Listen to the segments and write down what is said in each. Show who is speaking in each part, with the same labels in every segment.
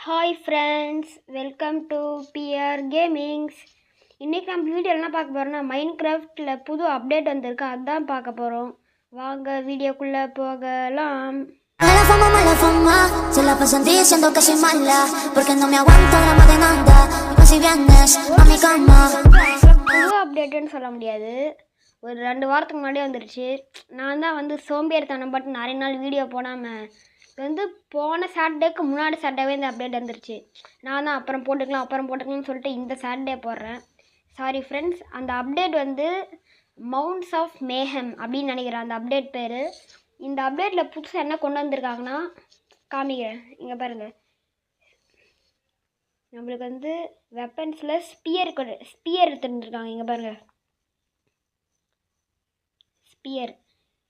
Speaker 1: Hi friends, welcome to PR gamings. இன்றைக்கி நம்ம video என்ன பார்க்க போகிறோம்னா, மைன்கிராஃப்டில் புது அப்டேட் வந்திருக்கு, அதுதான் பார்க்க போகிறோம். வாங்க வீடியோக்குள்ளே போகலாம்.
Speaker 2: Mala fama, se la pasan diciendo que soy mala, porque no me aguanto grama de nada, y pues si vienes a mi cama.
Speaker 1: புது அப்டேட்டுன்னு சொல்ல முடியாது, ஒரு 2 வாரத்துக்கு முன்னாடியே வந்துருச்சு. நான் தான் வந்து சோம்பேறித்தனம் பட்டு நிறைய நாள் வீடியோ போடாமல், இது வந்து போன சாட்டர்டேக்கு முன்னாடி சாட்டர்டேவே இந்த அப்டேட் வந்துருச்சு. நான் தான் அப்புறம் போட்டுக்கலாம்னு சொல்லிட்டு இந்த சாட்டர்டே போடுறேன். சாரி ஃப்ரெண்ட்ஸ், அந்த அப்டேட் வந்து மவுண்ட்ஸ் ஆஃப் மேஹம் அப்படின்னு நினைக்கிறேன் அந்த அப்டேட் பேர். இந்த அப்டேட்டில் புதுசாக என்ன கொண்டு வந்திருக்காங்கன்னா காமிக்கிறேன். இங்கே பாருங்கள், நம்மளுக்கு வந்து வெப்பன்ஸில் ஸ்பியர் எடுத்துருந்துருக்காங்க. இங்கே பாருங்கள், ஸ்பியர்.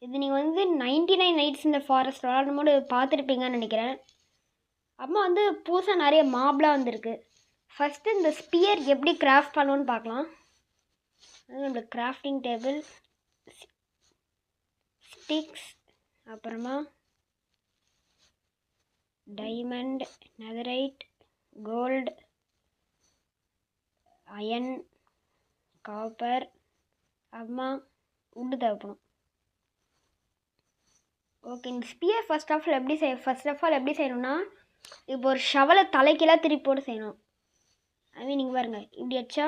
Speaker 1: இது நீங்கள் வந்து 99 நைட்ஸ் இந்த ஃபாரஸ்ட் விளாடும் போது பார்த்துருப்பீங்கன்னு நினைக்கிறேன். அப்புறம் வந்து புதுசாக நிறைய மாப்லாம் வந்திருக்கு. ஃபஸ்ட்டு இந்த ஸ்பியர் எப்படி கிராஃப்ட் பண்ணுவோன்னு பார்க்கலாம். அது நம்மளுக்கு கிராஃப்டிங் டேபிள், ஸ்டிக்ஸ், அப்புறமா diamond, netherite, gold, iron, copper, அப்புறமா உட்டு தேவைப்படும். ஓகே, இந்த ஸ்பியர் ஃபர்ஸ்ட் ஆஃப் ஆல் எப்படி செய்யணும்னா, இப்போ ஒரு ஷவலை தலைக்கீழாக திருப்பி போட்டு செய்யணும். ஐ மீன் நீங்கள் பாருங்கள், இப்படி வச்சா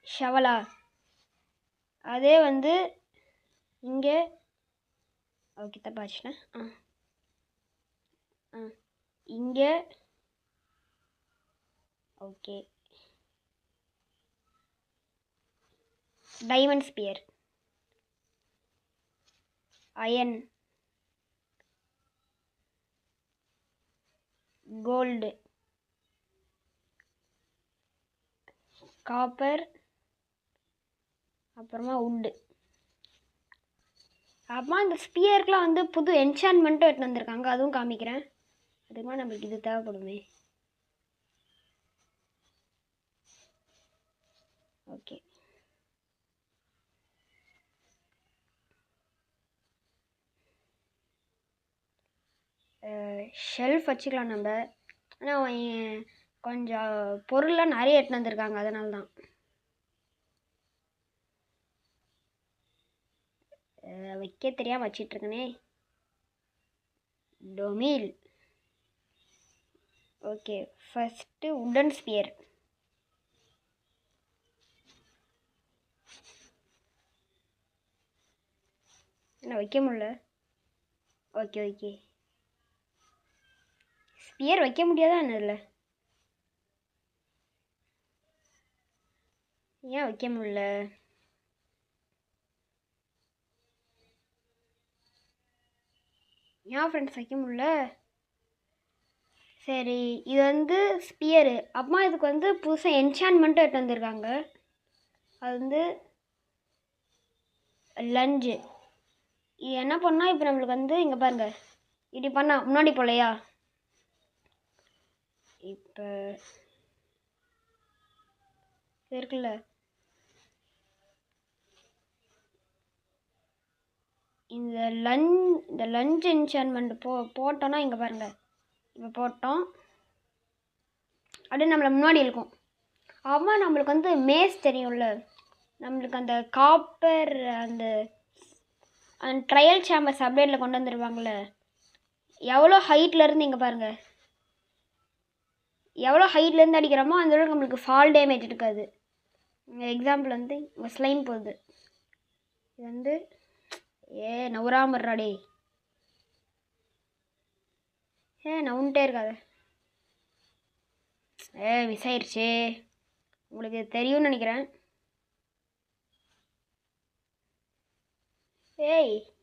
Speaker 1: ஷவலா, அதே வந்து இங்கே ஓகே தப்பாச்சுண்ணா. இங்கே okay diamond spear, iron, gold, copper, அப்புறமா உட்டு. அப்புறமா இந்த ஸ்பியருக்குலாம் வந்து புது என்சான்மெண்ட்டும் எடுத்து வந்திருக்காங்க, அதுவும் காமிக்கிறேன். அதுக்குமா நம்மளுக்கு இது தேவைப்படுமே. ஓகே, ஷெல்ஃப் வச்சுக்கலாம் நம்ம. ஆனால் கொஞ்சம் பொருள்லாம் நிறைய எடுத்து வந்திருக்காங்க, அதனால தான். வைக்க தெரியாமல் வச்சிட்ருக்கனே. டொமில். Okay, first wooden sphere. என்ன வைக்க முடியல. ஓகே ஸ்பியர் வைக்க முடியாதா என்ன இதில்? ஏன் வைக்க முடியல? ஏன் ஃப்ரெண்ட்ஸ் வைக்க முடியல? சரி, இது வந்து ஸ்பியரு. அப்புறமா இதுக்கு வந்து புதுசாக என்சான்மெண்ட்டும் எடுத்து வந்திருக்காங்க. அது வந்து லஞ்சு. இது என்ன பண்ணால் இப்போ நம்மளுக்கு வந்து இங்கே பாருங்கள், இப்படி பண்ணால் முன்னாடி போலையா, இப்போ இருக்குல்ல, இந்த லஞ்ச் என்சான்மெண்ட் போட்டோன்னா இங்கே பாருங்கள், இப்போ போட்டோம் அப்படியே நம்மளை முன்னாடி இருக்கும். அப்புறமா நம்மளுக்கு வந்து மேஸ் தெரியும்ல, நம்மளுக்கு அந்த காப்பர் அந்த ட்ரையல் சேம்பர்ஸ் அப்டேட்டில் கொண்டு வந்துருவாங்கள்ல, எவ்வளோ ஹைட்லேருந்து இங்கே பாருங்கள், எவ்வளோ ஹைட்லேருந்து அடிக்கிறோமோ அந்த அளவுக்கு நம்மளுக்கு ஃபால் டேமேஜ் இருக்காது. எக்ஸாம்பிள் வந்து இங்கே ஸ்லைம் போகுது, இது வந்து நவுராமர்றாடே, நவுன்ட்டே இருக்காது. மிஸ் ஆயிடுச்சு, உங்களுக்கு தெரியும்னு நினைக்கிறேன்.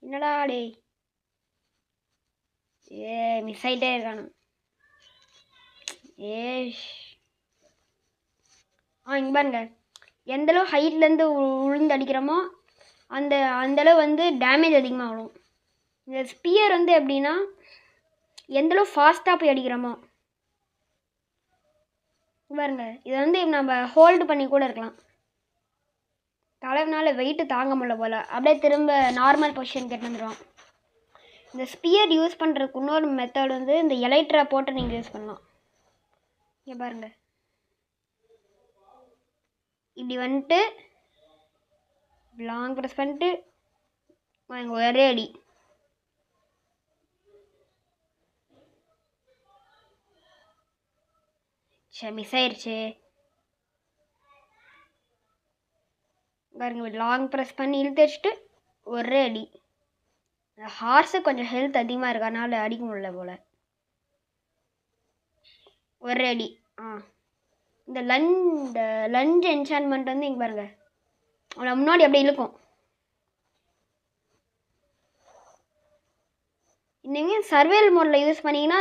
Speaker 1: என்னடா டே, மிஸ் ஆகிட்டே இருக்கானு. இங்கே பாருங்க, எந்தளவு ஹைட்லேருந்து உளுந்து அடிக்கிறோமோ அந்தளவு வந்து டேமேஜ் அதிகமாக ஆகும். இந்த ஸ்பியர் வந்து எப்படின்னா, எந்தளவு ஃபாஸ்ட்டாக போய் அடிக்கிறோமோ பாருங்க, இதை வந்து நம்ம ஹோல்டு பண்ணி கூட இருக்கலாம். தலைவனால் வெயிட்டு தாங்க முடியல போல், அப்படியே திரும்ப நார்மல் பொசிஷன் கேட்டு வந்துடுவோம். இந்த ஸ்பியர் யூஸ் பண்ணுறதுக்கு இன்னொரு மெத்தட் வந்து இந்த எலைட்ரா போட்டு நீங்கள் யூஸ் பண்ணலாம். இங்கே பாருங்கள், இப்படி வந்துட்டு லாங் ப்ரெஸ் பண்ணிட்டு ஒரே அடி. சரி, மிஸ் ஆயிடுச்சு பாருங்க. லாங் ப்ரெஸ் பண்ணி இழுத்து வச்சுட்டு ஒரே அடி. ஹார்ஸு கொஞ்சம் ஹெல்த் அதிகமாக இருக்கு, அதனால அடிக்க முடியல போல். ஒரே அடி. இந்த லஞ்ச் என்சான்மெண்ட் வந்து இங்கே பாருங்க, அவனை முன்னாடி அப்படியே இழுக்கும். நீங்கள் சர்வேல் மோடில் யூஸ் பண்ணிங்கன்னா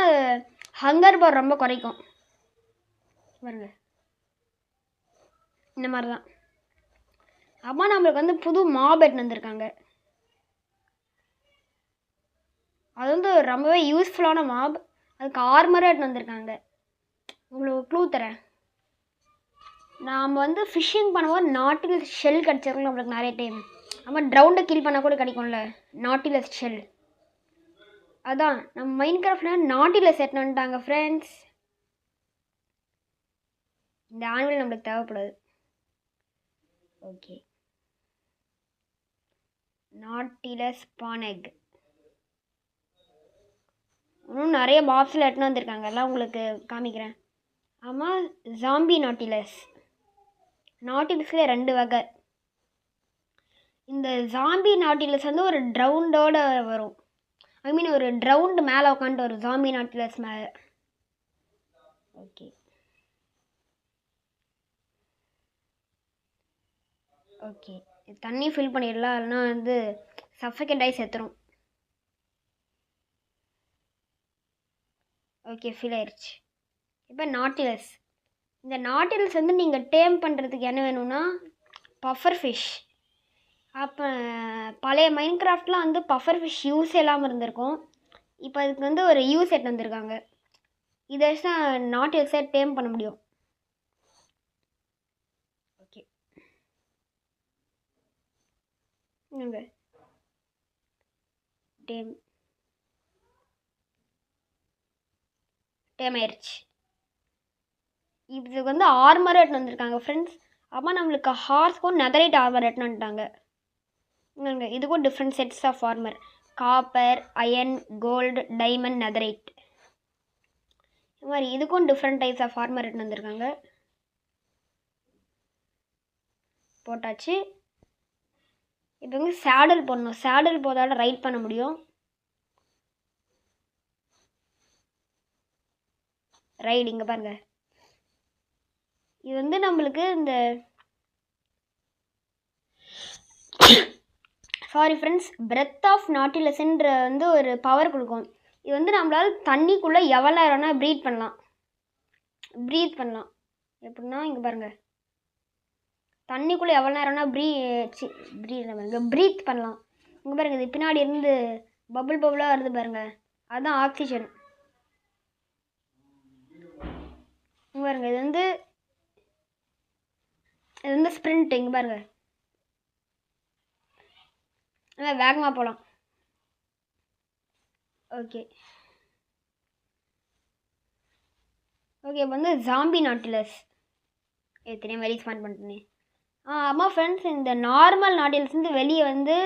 Speaker 1: ஹங்கர் பார் ரொம்ப குறைக்கும் பாருங்க. இந்த மாதிரி தான். அம்மா நம்மளுக்கு வந்து புது மாப் எடுத்து வந்திருக்காங்க. அது வந்து ரொம்பவே யூஸ்ஃபுல்லான மாப். அதுக்கு ஆர்மராக எடுத்து வந்திருக்காங்க. உங்களுக்கு க்ளூ தரேன். நாம் வந்து ஃபிஷ்ஷிங் பண்ணும்போது நாட்டிலஸ் ஷெல் கிடச்சிருக்கோம் நம்மளுக்கு நிறைய டைம். நம்ம ட்ரவுண்டை கில் பண்ணால் கூட கிடைக்கும்ல நாட்டிலஸ் ஷெல். அதான் நம்ம மைன்கிராஃப்டில் நாட்டிலஸ் எடுத்து வந்துட்டாங்க ஃப்ரெண்ட்ஸ். இந்த ஆன்வல் நம்மளுக்கு தேவைப்படுது. Okay, nautilus பானெக். இன்னும் நிறைய பாக்ஸில் எடுத்துன்னு வந்திருக்காங்க, எல்லாம் உங்களுக்கு காமிக்கிறேன். ஆமாம், ஜாம்பி நாட்டிலஸ். நாட்டிலஸில் 2 வகை. இந்த ஜாம்பி நாட்டிலஸ் வந்து ஒரு ட்ரவுண்டோட வரும். ஐ மீன் ஒரு ட்ரவுண்டு மேலே உட்காந்துட்டு வரும் ஜாம்பி நாட்டிலஸ் மேலே. ஓகே ஓகே, தண்ணி ஃபில் பண்ணிடலாம், இல்லைனா வந்து சஃபகேட் ஆகி செத்துரும். ஓகே, ஃபில் ஆயிடுச்சு. இப்போ நாட்டிலஸ். இந்த நாட்டிலஸ் வந்து நீங்கள் டேம் பண்ணுறதுக்கு என்ன வேணும்னா பஃபர் ஃபிஷ். அப்போ பழைய மைன்கிராஃப்ட்லாம் வந்து பஃபர் ஃபிஷ் யூஸ் இல்லாமல் இருந்திருக்கும். இப்போ அதுக்கு வந்து ஒரு யூஸ் எடுத்து வந்திருக்காங்க. இதை வச்சு தான் நாட்டிலஸை டேம் பண்ண முடியும். ஓகே, டேம் ஆயிடுச்சு. இதுக்கு வந்து ஆர்மர் எடுத்து வந்திருக்காங்க ஃப்ரெண்ட்ஸ். அப்போ நம்மளுக்கு ஹார்ஸ்க்கும் நெதரைட் ஆர்மர் எடுத்து வந்துட்டாங்க. இதுக்கும் different sets of armour. Copper, iron, gold, diamond, netherite. இது மாதிரி இதுக்கும் டிஃப்ரெண்ட் டைப்ஸ் ஆஃப் ஆர்மர் எடுத்து வந்திருக்காங்க. போட்டாச்சு. இப்போ வந்து சேடல் போடணும். சேடல் போதால ரைட் பண்ண முடியும். ரைடு இங்கே பாருங்கள். இது வந்து நம்மளுக்கு இந்த சாரி ஃப்ரெண்ட்ஸ், பிரெத் ஆஃப் நாட்டிலஸ்ன்ற வந்து ஒரு பவர் கொடுக்கும். இது வந்து நம்மளால் தண்ணிக்குள்ளே எவ்வளோ நேரம்னா ப்ரீத் பண்ணலாம். எப்படின்னா இங்கே பாருங்கள், தண்ணிக்குள்ளே எவ்வளோ நேரம்னா ப்ரீத் பண்ணலாம். இங்கே பாருங்கள், இது பின்னாடி இருந்து பபுளாக வருது பாருங்கள், அதுதான் ஆக்சிஜன். இங்கே பாருங்கள், இது வந்து ஸ்ப்ரிண்ட். இங்கே பாருங்கள், வேகமாக போகலாம். ஓகே இப்போ வந்து ஜாம்பி நாட்டிலஸ் எத்தனையோ வெளியே ஸ்பான் பண்ணிட்டேனே. அம்மா ஃப்ரெண்ட்ஸ், இந்த நார்மல் நாட்டிலஸ் வந்து வெளியே வந்து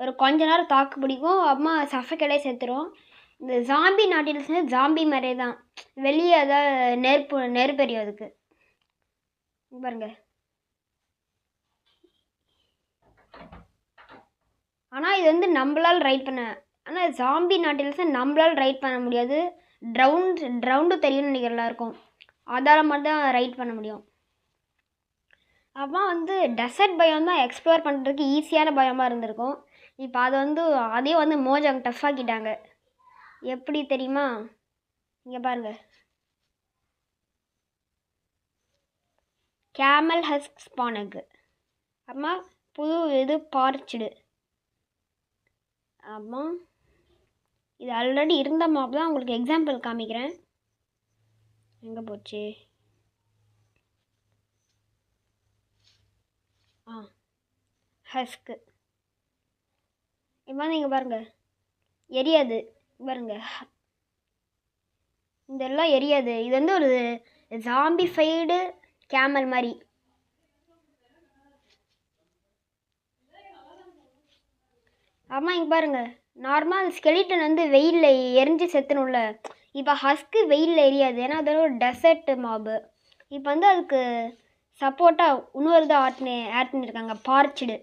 Speaker 1: ஒரு கொஞ்ச நேரம் தாக்கு பிடிக்கும், அம்மா சஃபகேட்டே செத்துரும். இந்த ஜாம்பி நாட்டிலஸ் வந்து ஜாம்பி மாதிரியே தான், வெளியே அதாவது நெருப்பெரியும் அதுக்கு. பாருங்க, ஆனால் இது வந்து நம்மளால் ரைட் பண்ண, ஆனால் ஜாம்பி நாட்டிலஸை நம்மளால் ரைட் பண்ண முடியாது. ட்ரவுண்டு தெரியும்னு நினைக்கிற எல்லாருக்கும், அதால் மட்டும் தான் ரைட் பண்ண முடியும். அப்போ வந்து டெசர்ட் பயம் தான் எக்ஸ்ப்ளோர் பண்ணுறதுக்கு ஈஸியான பயமாக இருந்திருக்கும். இப்போ அதை வந்து அதையும் வந்து மோஜாங் டஃப் ஆக்கிட்டாங்க. எப்படி தெரியுமா? இங்கே பாருங்கள், கேமல் ஹஸ்க் ஸ்பானக்கு. அம்மா புது இது பார்ச்சுடு. ஆமாம், இது ஆல்ரெடி இருந்த மாப் தான், உங்களுக்கு எக்ஸாம்பிள் காமிக்கிறேன். எங்கே போச்சு? ஹஸ்க்கு. இப்போ நீங்கள் பாருங்கள், எரியாது பாருங்கள், இதெல்லாம் எரியாது. இது வந்து ஒரு ஜாம்பிஃபைடு கேமல் மாதிரி. ஆமாம், இங்கே பாருங்கள். நார்மல் ஸ்கெலிட்டன் வந்து வெயிலில் எரிஞ்சு செத்துணும்ல, இப்போ ஹஸ்க்கு வெயிலில் எரியாது, ஏன்னா அதோட ஒரு டெசர்ட் மாபு. இப்போ வந்து அதுக்கு சப்போர்ட்டாக இன்னொரு தான் ஆட் பண்ணியிருக்காங்க, பார்ச்சுடு.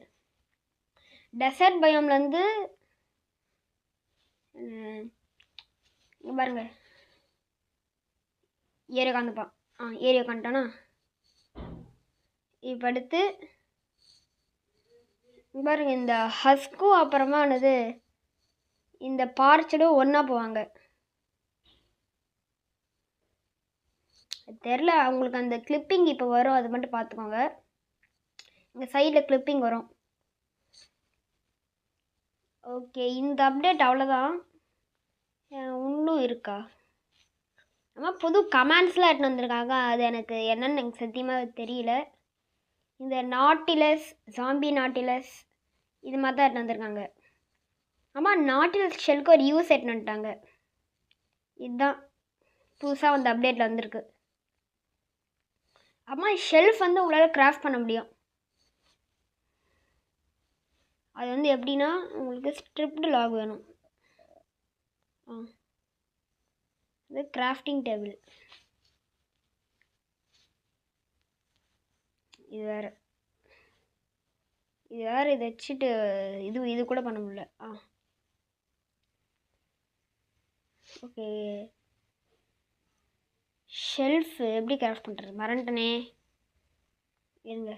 Speaker 1: டெசர்ட் பயோம்லேருந்து இங்கே பாருங்கள், ஏரியா காந்துப்பான். ஏரியா காண்டானா. இப்போ அடுத்து பாருங்க, இந்த ஹஸ்க்கும் அப்புறமா என்னது இந்த பார்ச்சடும் ஒன்றா போவாங்க. தெரில, அவங்களுக்கு அந்த கிளிப்பிங் இப்போ வரும், அது மட்டும் பார்த்துக்கோங்க. இங்கே சைடில் கிளிப்பிங் வரும். ஓகே, இந்த அப்டேட் அவ்வளோதான். இன்னும் இருக்கா? நம்ம புது கமெண்ட்ஸ்லாம் எடுத்துன்னு வந்திருக்காங்க, அது எனக்கு என்னன்னு எனக்கு சத்தியமாக தெரியல. இந்த நாட்டிலஸ், ஜாம்பி நாட்டிலஸ் இது மாதிரி தான் எடுத்துன்னு வந்திருக்காங்க. ஆமாம், நாட்டிலஸ் ஷெல்க்கு ஒரு யூஸ் எடுத்துன்னு வந்துட்டாங்க. இதுதான் புதுசாக வந்து அப்டேட்டில் வந்திருக்கு. ஆமாம், ஷெல்ஃப் வந்து உங்களால் கிராஃப்ட் பண்ண முடியும். அது வந்து எப்படின்னா, உங்களுக்கு ஸ்ட்ரிப்டு லாக் வேணும். இது கிராஃப்டிங் டேபிள். இது வேறு இதை வச்சுட்டு இது கூட பண்ண முடியல. ஓகே, ஷெல்ஃப் எப்படி கிராஃப்ட் பண்ணுறது மறந்துட்டனே, இருங்க.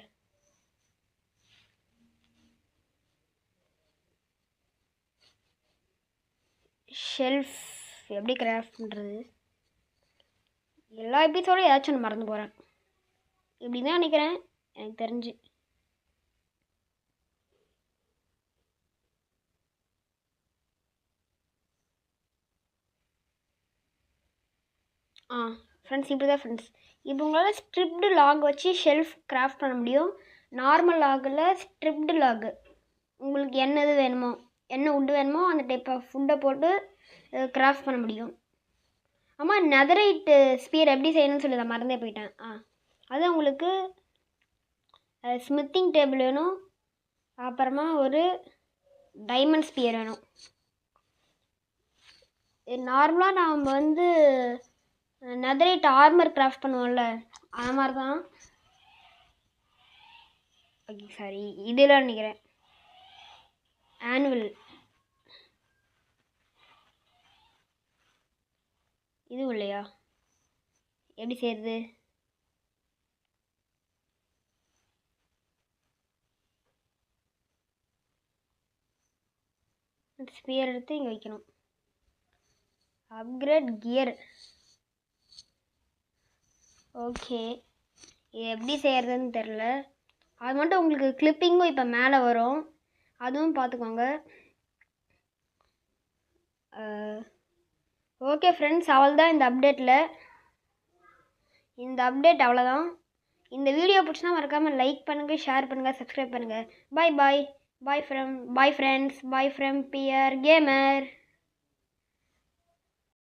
Speaker 1: ஷெல்ஃப் எப்படி கிராஃப்ட் பண்ணுறது? எல்லா எபிசோடும் ஏதாச்சும் ஒன்று மறந்து போகிறேன். இப்படி தான் நினைக்கிறேன் எனக்கு தெரிஞ்சு. ஃப்ரெண்ட்ஸ், இப்படி தான் ஃப்ரெண்ட்ஸ். இப்போ உங்களால் ஸ்ட்ரிப்டு லாக் வச்சு ஷெல்ஃப் கிராஃப்ட் பண்ண முடியும். நார்மல் லாகில் ஸ்ட்ரிப்டு லாகு உங்களுக்கு என்ன இது வேணுமோ, என்ன உட்டு வேணுமோ அந்த டைப் ஆஃப் ஃபுட்டை போட்டு கிராஃப்ட் பண்ண முடியும். ஆமாம், நெதரைட்டு ஸ்பியர் எப்படி செய்யணும்னு சொல்லி நான் மறந்தே போயிட்டேன். அது உங்களுக்கு ஸ்மித்திங் டேபிள் வேணும், அப்புறமா ஒரு டைமண்ட் ஸ்பியர் வேணும். நார்மலாக நாம் வந்து நெதரைட் ஆர்மர் கிராஃப்ட் பண்ணுவோம்ல, அது மாதிரி தான். ஓகே, சாரி, இதெல்லாம் நினைக்கிறேன். ஆனுவல் இதுவும் இல்லையா? எப்படி செய்கிறது? ஸ்பியர் எடுத்து இங்கே வைக்கணும். Upgrade gear. ஓகே, இது எப்படி செய்கிறதுன்னு தெரில. அது மட்டும் உங்களுக்கு கிளிப்பிங்கும் இப்போ மேலே வரும், அதுவும் பார்த்துக்கோங்க. ஓகே ஃப்ரெண்ட்ஸ், அவ்வளோதான் இந்த அப்டேட்டில். இந்த அப்டேட் அவ்வளோதான். இந்த வீடியோ பிடிச்சினா மறக்காமல் லைக் பண்ணுங்கள், ஷேர் பண்ணுங்கள், சப்ஸ்கிரைப் பண்ணுங்கள். Bye bye. Bye friends. Bye from PR gamer.